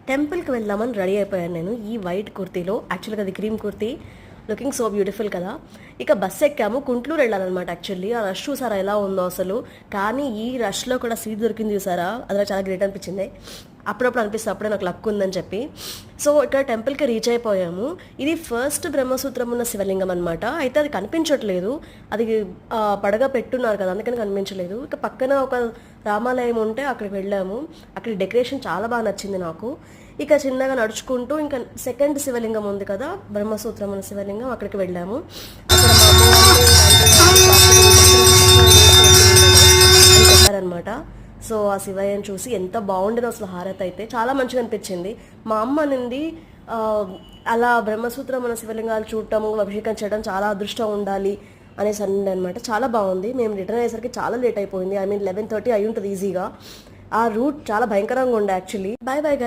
టెంపుల్కి వెళ్దామని రెడీ అయిపోయాను నేను ఈ వైట్ కుర్తీలో. యాక్చువల్గా అది cream kurti, looking so beautiful కదా. ఇక బస్సు ఎక్కాము, గుంటూరు వెళ్ళాలన్నమాట. యాక్చువల్లీ ఆ రష్ చూసారా ఎలా ఉందో అసలు. కానీ ఈ రష్లో కూడా సీట్ దొరికింది చూసారా, అది నాకు చాలా గ్రేట్ అనిపించింది. అప్పుడప్పుడు అనిపిస్తుంది అప్పుడే నాకు లక్ ఉందని చెప్పి. సో ఇక్కడ టెంపుల్కి రీచ్ అయిపోయాము. ఇది ఫస్ట్ బ్రహ్మసూత్రం ఉన్న శివలింగం అనమాట. అయితే అది కనిపించట్లేదు, అది పడగ పెట్టున్నారు కదా, అందుకని కనిపించలేదు. ఇక పక్కన ఒక రామాలయం ఉంటే అక్కడికి వెళ్ళాము. అక్కడ డెకరేషన్ చాలా బాగా నచ్చింది నాకు. ఇక చిన్నగా నడుచుకుంటూ ఇంకా సెకండ్ శివలింగం ఉంది కదా, బ్రహ్మసూత్రం ఉన్న శివలింగం, అక్కడికి వెళ్ళాము. అక్కడ మా అమ్మ చెప్పారనమాట. సో ఆ శివయ్యని చూసి ఎంత బాగుండేదో అసలు. హారతి అయితే చాలా మంచిగా అనిపించింది. మా అమ్మ అనింది అలా బ్రహ్మసూత్రం మన శివలింగాలు చూడటం, అభిషేకం చేయడం చాలా అదృష్టం ఉండాలి అనేసి అనండి అనమాట. చాలా బాగుంది. మేము రిటర్న్ అయ్యేసరికి చాలా లేట్ అయిపోయింది. 11:30 అయి ఉంటుంది ఈజీగా. ఆ రూట్ చాలా భయంకరంగా ఉండే యాక్చువల్లీ. Bye bye guys.